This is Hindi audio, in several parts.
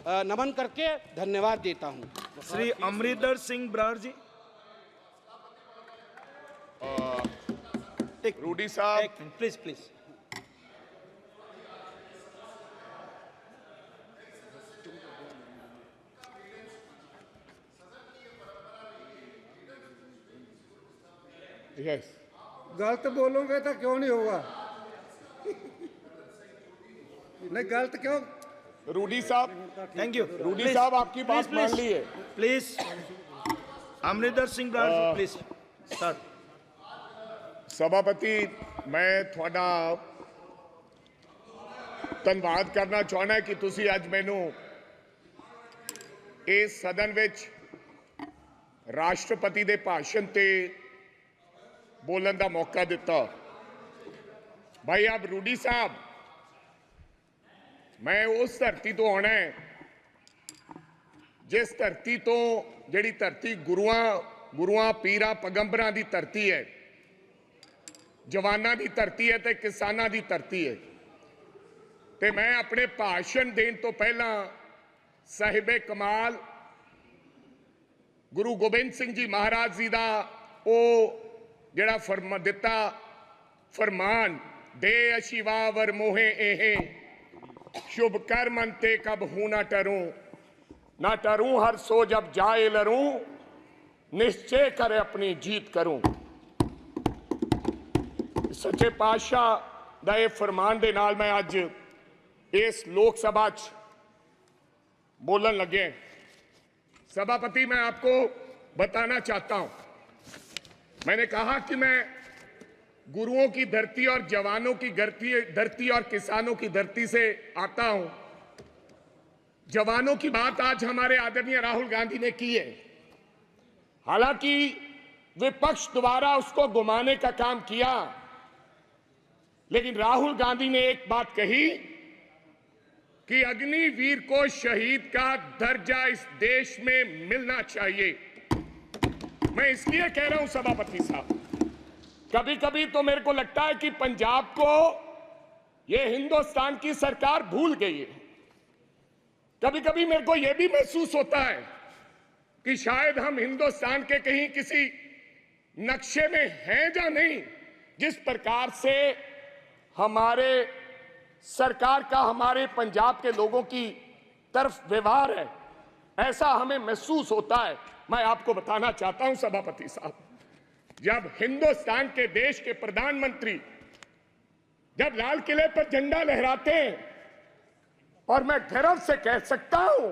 नमन करके धन्यवाद देता हूं। श्री अमरिंदर सिंह बराड़ जी। रूडी साहब प्लीज प्लीज। यस, गलत बोलोगे तो क्यों नहीं होगा? नहीं गलत क्यों? रूडी साहब, थैंक यू। रूडी साहब आपकी बात मान ली है। Please Amarinder Singh Brar ji please start. सभापति, मैं थोड़ा धन्यवाद करना चाहना कि तुसी अज मैनू इस सदन विच राष्ट्रपति दे भाषण ते बोलन का मौका दिता। भाई अब रूडी साहब, मैं उस धरती तो आना है जिस धरती तो जिहड़ी धरती गुरुआं पीरां पैगंबरां दी धरती है, जवानां दी धरती है ते किसानां दी धरती है। ते मैं अपने भाषण देने तो पहला साहिबे कमाल गुरु गोबिंद सिंह जी महाराज जी का वो जिहड़ा फरमा दिता फरमान, दे अशिवावर मोहे एहे शुभ कर मनते कब हूं ना टरूं हर सो जब जाए लरूं निश्चय कर अपनी जीत करूं। सच्चे पातशाह दा ये फरमान दे नाल मैं अज इस लोक सभा च बोलन लगे। सभापति, मैं आपको बताना चाहता हूं, मैंने कहा कि मैं गुरुओं की धरती और जवानों की धरती और किसानों की धरती से आता हूं। जवानों की बात आज हमारे आदरणीय राहुल गांधी ने की है। हालांकि विपक्ष द्वारा उसको घुमाने का काम किया, लेकिन राहुल गांधी ने एक बात कही कि अग्निवीर को शहीद का दर्जा इस देश में मिलना चाहिए। मैं इसलिए कह रहा हूं सभापति साहब, कभी कभी तो मेरे को लगता है कि पंजाब को यह हिंदुस्तान की सरकार भूल गई है। कभी कभी मेरे को यह भी महसूस होता है कि शायद हम हिंदुस्तान के कहीं किसी नक्शे में हैं या नहीं। जिस प्रकार से हमारे सरकार का हमारे पंजाब के लोगों की तरफ व्यवहार है, ऐसा हमें महसूस होता है। मैं आपको बताना चाहता हूं सभापति साहब, जब हिंदुस्तान के देश के प्रधानमंत्री जब लाल किले पर झंडा लहराते हैं, और मैं गर्व से कह सकता हूं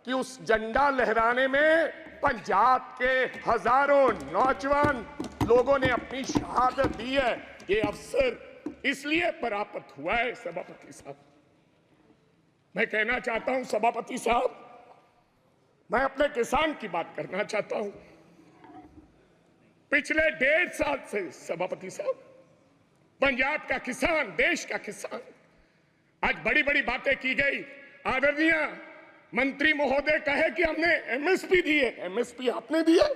कि उस झंडा लहराने में पंजाब के हजारों नौजवान लोगों ने अपनी शहादत दी है। ये अवसर इसलिए प्राप्त हुआ है सभापति साहब। मैं कहना चाहता हूं सभापति साहब, मैं अपने किसान की बात करना चाहता हूं। पिछले 1.5 साल से सभापति साहब, पंजाब का किसान, देश का किसान, आज बड़ी बड़ी बातें की गई। आदरणीय मंत्री महोदय कहे कि हमने एमएसपी दी है। एमएसपी आपने दी है?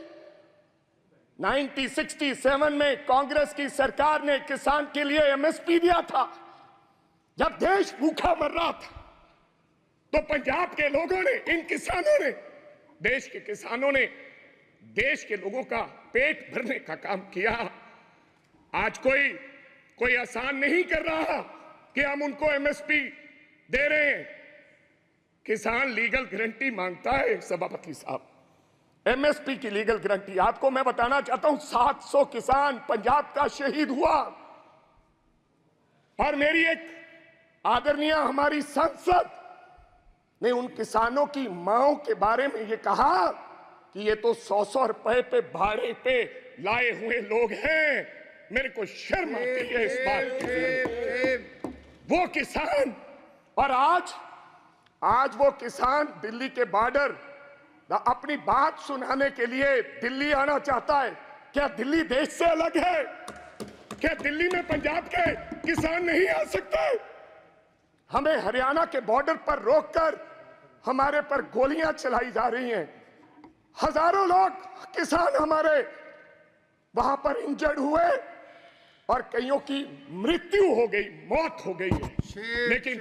1967 में कांग्रेस की सरकार ने किसान के लिए एमएसपी दिया था। जब देश भूखा मर रहा था तो पंजाब के लोगों ने, इन किसानों ने, देश के किसानों ने देश के लोगों का पेट भरने का काम किया। आज कोई आसान नहीं कर रहा कि हम उनको एमएसपी दे रहे हैं। किसान लीगल गारंटी मांगता है सभापति साहब, एमएसपी की लीगल गारंटी। आपको मैं बताना चाहता हूं 700 किसान पंजाब का शहीद हुआ, और मेरी एक आदरणीय हमारी संसद ने उन किसानों की मांओं के बारे में ये कहा कि ये तो 100-100 रुपए पे भाड़े पे लाए हुए लोग हैं। मेरे को शर्म आती है इस बात की। वो किसान, और आज वो किसान दिल्ली के बॉर्डर अपनी बात सुनाने के लिए दिल्ली आना चाहता है। क्या दिल्ली देश से अलग है? क्या दिल्ली में पंजाब के किसान नहीं आ सकते? हमें हरियाणा के बॉर्डर पर रोककर हमारे पर गोलियां चलाई जा रही हैं। हजारों लोग किसान हमारे वहां पर इंजर्ड हुए, और कईयों की मृत्यु हो गई, मौत हो गई है। लेकिन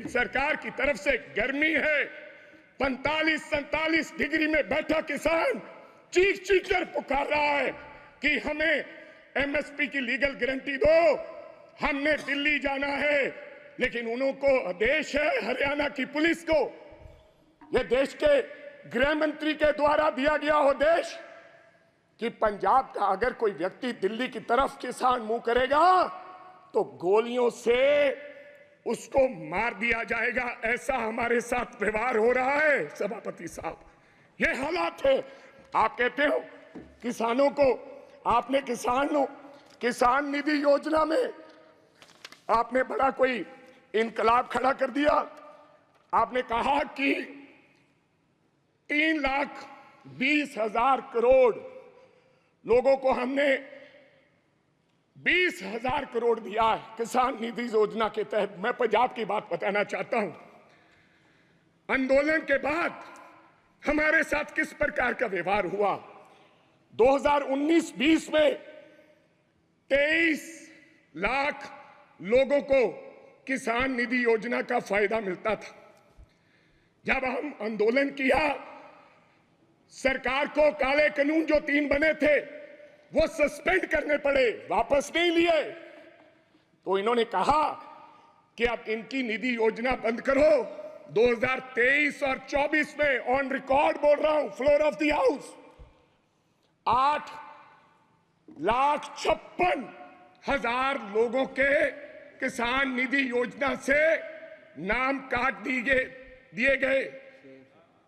सरकार की तरफ से गर्मी है, 45-47 डिग्री में बैठा किसान चीख चीख कर पुकार रहा है कि हमें एमएसपी की लीगल गारंटी दो, हमने दिल्ली जाना है। लेकिन उनको आदेश है हरियाणा की पुलिस को, यह देश के गृह मंत्री के द्वारा दिया गया हो देश, कि पंजाब का अगर कोई व्यक्ति दिल्ली की तरफ किसान मुंह करेगा तो गोलियों से उसको मार दिया जाएगा। ऐसा हमारे साथ व्यवहार हो रहा है सभापति साहब, ये हालात है। आप कहते हो किसानों को, आपने किसान निधि योजना में आपने बड़ा कोई इनकलाब खड़ा कर दिया। आपने कहा कि 3,20,000 करोड़ लोगों को हमने 20,000 करोड़ दिया है किसान निधि योजना के तहत। मैं पंजाब की बात बताना चाहता हूं, आंदोलन के बाद हमारे साथ किस प्रकार का व्यवहार हुआ। 2019-20 में 23 लाख लोगों को किसान निधि योजना का फायदा मिलता था। जब हम आंदोलन किया, सरकार को काले कानून जो 3 बने थे वो सस्पेंड करने पड़े, वापस नहीं लिए। तो इन्होंने कहा कि अब इनकी निधि योजना बंद करो। 2023 और 24 में ऑन रिकॉर्ड बोल रहा हूं, फ्लोर ऑफ द हाउस, 8,56,000 लोगों के किसान निधि योजना से नाम काट दिए गए।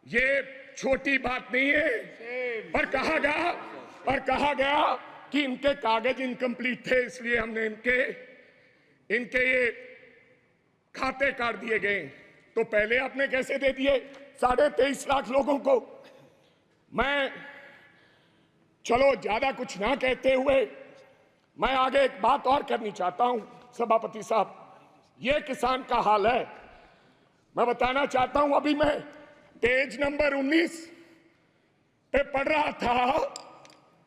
ये छोटी बात नहीं है। और कहा गया कि इनके कागज इनकम्प्लीट थे, इसलिए हमने इनके ये खाते काट दिए गए। तो पहले आपने कैसे दे दिए 23.5 लाख लोगों को। मैं चलो ज्यादा कुछ ना कहते हुए मैं आगे एक बात और करनी चाहता हूं सभापति साहब। ये किसान का हाल है, मैं बताना चाहता हूं। अभी मैं पेज नंबर 19 पे पढ़ रहा था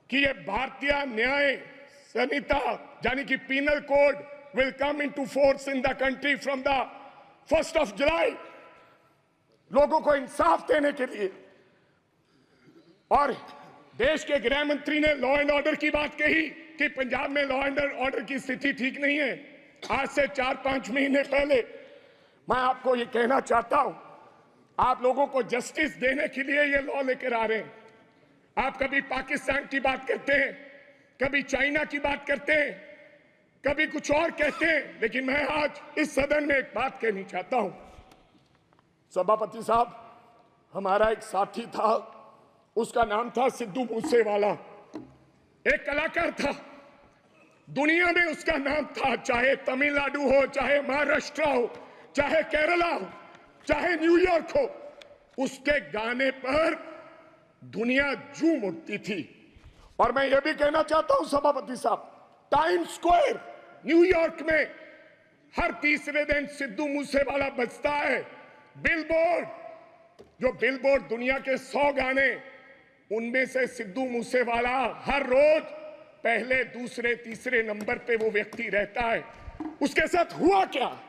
कि ये भारतीय न्याय संहिता यानी कि penal code will come into force in the country from the 1st of July, लोगों को इंसाफ देने के लिए। और देश के गृह मंत्री ने लॉ एंड ऑर्डर की बात कही कि पंजाब में लॉ एंड ऑर्डर की स्थिति ठीक नहीं है। आज से 4-5 महीने पहले मैं आपको ये कहना चाहता हूं, आप लोगों को जस्टिस देने के लिए ये लॉ लेकर आ रहे हैं। आप कभी पाकिस्तान की बात करते हैं, कभी चाइना की बात करते हैं, कभी कुछ और कहते हैं, लेकिन मैं आज इस सदन में एक बात कहनी चाहता हूं। सभापति साहब, हमारा एक साथी था, उसका नाम था सिद्धू मूसेवाला, एक कलाकार था, दुनिया में उसका नाम था। चाहे तमिलनाडु हो, चाहे महाराष्ट्र हो, चाहे केरला हो, चाहे न्यूयॉर्क हो, उसके गाने पर दुनिया झूम उठती थी। और मैं ये भी कहना चाहता हूं सभापति साहब, टाइम स्क्वायर न्यूयॉर्क में हर तीसरे दिन सिद्धू मूसेवाला बजता है। बिलबोर्ड दुनिया के 100 गाने, उनमें से सिद्धू मूसेवाला हर रोज पहले, दूसरे, तीसरे नंबर पे वो व्यक्ति रहता है। उसके साथ हुआ क्या,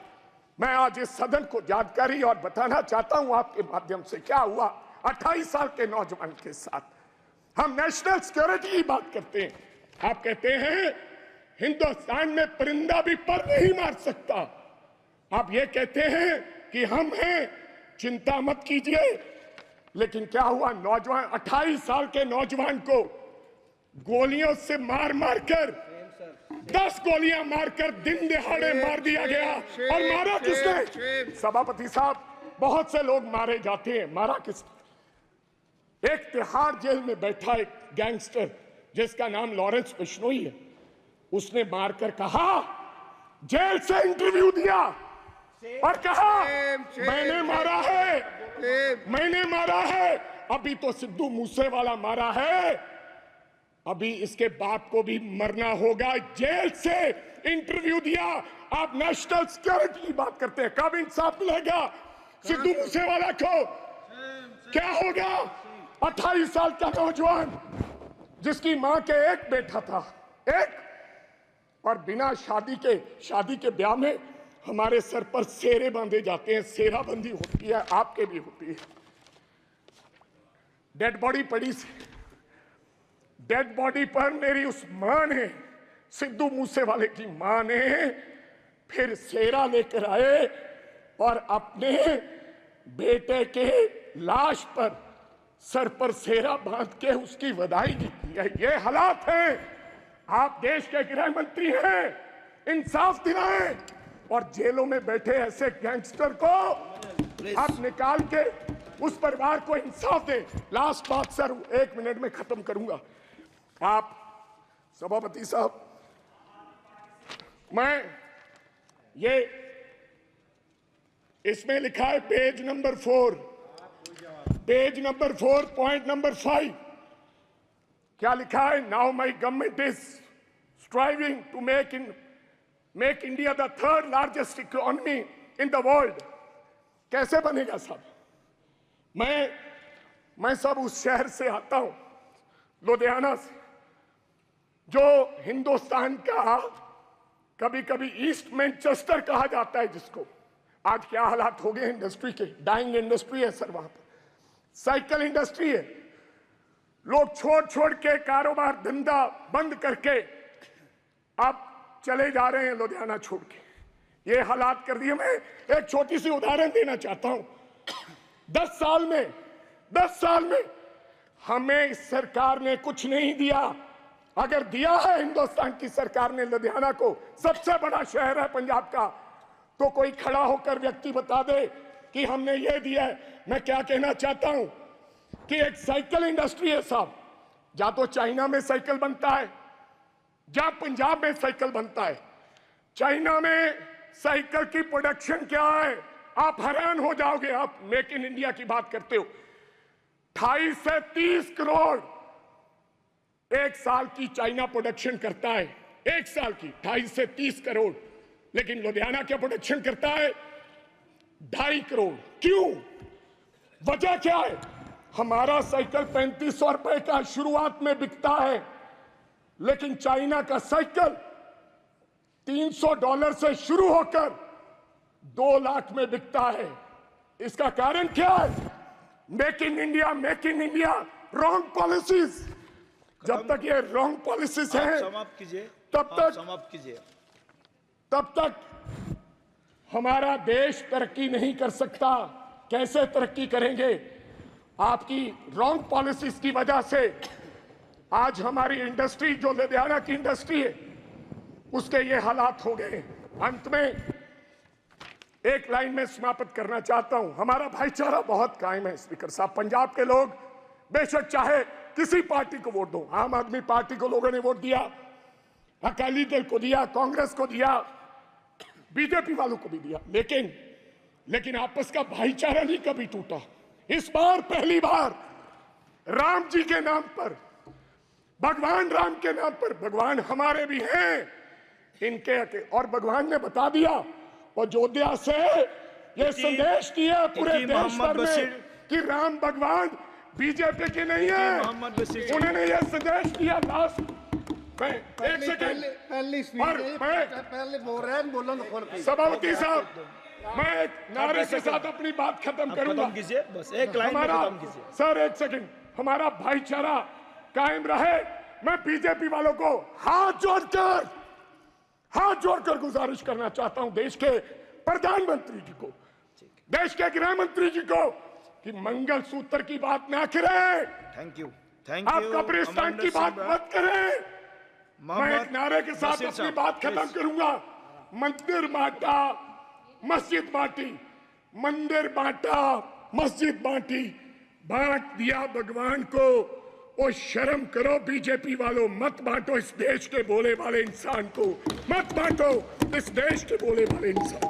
मैं आज इस सदन को जानकारी और बताना चाहता हूं आपके माध्यम से। क्या हुआ 28 साल के नौजवान के साथ। हम नेशनल सिक्योरिटी की बात करते हैं, आप कहते हैं हिंदुस्तान में परिंदा भी पर नहीं मार सकता। आप ये कहते हैं कि हम हैं, चिंता मत कीजिए। लेकिन क्या हुआ, नौजवान 28 साल के नौजवान को गोलियों से मार कर 10 गोलियां मारकर दिन दहाड़े मार दिया गया। और मारा किसने सभापति साहब? बहुत से लोग मारे जाते हैं, मारा किसने? एक तिहाड़ जेल में बैठा एक गैंगस्टर जिसका नाम लॉरेंस बिश्नोई है, उसने मारकर कहा, जेल से इंटरव्यू दिया और कहा मैंने मारा है। अभी तो सिद्धू मूसेवाला मारा है, अभी इसके बाप को भी मरना होगा। जेल से इंटरव्यू दिया। आप नेशनल सिक्योरिटी की बात करते हैं, कब इंसाफ मिलेगा सिद्धू मूसेवाला को? क्या होगा 28 साल का नौजवान जिसकी मां के एक बेटा था, एक और बिना शादी के ब्याह में हमारे सर पर सेरे बांधे जाते हैं, सेराबंदी होती है, आपके भी होती है। डेड बॉडी पड़ी, डेड बॉडी पर मेरी उस मां ने, सिद्धू मूसेवाले की मां ने फिर सेरा लेकर आए और अपने बेटे के लाश पर सर पर सेरा बांध के उसकी विदाई की है। ये हालात हैं। आप देश के गृह मंत्री हैं, इंसाफ दिलाएं और जेलों में बैठे ऐसे गैंगस्टर को आप निकाल के उस परिवार को इंसाफ दें। लास्ट बात सर, 1 मिनट में खत्म करूंगा। आप सभापति साहब, मैं ये इसमें लिखा है पेज नंबर 4 पॉइंट नंबर 5, क्या लिखा है? Now my government is striving to make India the 3rd largest economy in the world. कैसे बनेगा साहब? मैं सब उस शहर से आता हूं, लुधियाना से, जो हिंदुस्तान का कभी कभी ईस्ट मैनचेस्टर कहा जाता है, जिसको आज क्या हालात हो गए इंडस्ट्री के, डाइंग इंडस्ट्री है सर, वहां पर साइकिल इंडस्ट्री है। लोग छोड़ के कारोबार धंधा बंद करके अब चले जा रहे हैं लुधियाना छोड़ के। ये हालात कर दिए। मैं एक छोटी सी उदाहरण देना चाहता हूं। 10 साल में हमें इस सरकार ने कुछ नहीं दिया। अगर दिया है हिंदुस्तान की सरकार ने लुधियाना को, सबसे बड़ा शहर है पंजाब का, तो कोई खड़ा होकर व्यक्ति बता दे कि हमने ये दिया है। मैं क्या कहना चाहता हूं कि एक साइकिल इंडस्ट्री है साहब, या तो चाइना में साइकिल बनता है या पंजाब में साइकिल बनता है। चाइना में साइकिल की प्रोडक्शन क्या है, आप हैरान हो जाओगे। आप मेक इन इंडिया की बात करते हो, 28 से 30 करोड़ एक साल की चाइना प्रोडक्शन करता है, एक साल की 28 से 30 करोड़। लेकिन लुधियाना क्या प्रोडक्शन करता है? 2.5 करोड़। क्यों? वजह क्या है? हमारा साइकिल 3500 रुपए का शुरुआत में बिकता है, लेकिन चाइना का साइकिल $300 से शुरू होकर 2 लाख में बिकता है। इसका कारण क्या है? Make in India wrong policies. जब तक ये रॉन्ग पॉलिसीज हैं, समाप्त कीजिए, तब तक हमारा देश तरक्की नहीं कर सकता। कैसे तरक्की करेंगे? आपकी रॉन्ग पॉलिसीज की वजह से आज हमारी इंडस्ट्री, जो लुधियाना की इंडस्ट्री है, उसके ये हालात हो गए। अंत में एक लाइन में समाप्त करना चाहता हूं। हमारा भाईचारा बहुत कायम है स्पीकर साहब। पंजाब के लोग बेशक चाहे किसी पार्टी को वोट दो, आम आदमी पार्टी को लोगों ने वोट दिया, अकाली दल को दिया, कांग्रेस को दिया, बीजेपी वालों को भी दिया, लेकिन आपस का भाईचारा नहीं कभी टूटा। इस बार पहली बार राम जी के नाम पर, भगवान राम के नाम पर, भगवान हमारे भी हैं इनके, और भगवान ने बता दिया अयोध्या से ये संदेश दिया पूरे देश भर में कि राम भगवान बीजेपी के नहीं है। उन्होंने ये संदेश दिया। लास्ट एक सेकंड, पहले बोल रहे हैं, बोलो तो खोल के। सभापति साहब, मैं एक नारे के साथ अपनी बात खत्म करूंगा। बस एक लाइन में खत्म कीजिए सर। एक सेकंड, हमारा भाईचारा कायम रहे। मैं बीजेपी वालों को हाथ जोड़कर गुजारिश करना चाहता हूं, देश के प्रधानमंत्री जी को, देश के गृह मंत्री जी को, कि मंगलसूत्र की बात ना करें। थैंक यू आप कब्रिस्तान की बात मत करें। मैं एक नारे के साथ अपनी बात खत्म करूंगा। मंदिर बांटा, मस्जिद बांटी, मंदिर बांटा, मस्जिद बांटी, बांट दिया भगवान को। ओ शर्म करो बीजेपी वालों, मत बांटो इस देश के बोले वाले इंसान को, मत बांटो इस देश के बोले वाले इंसान।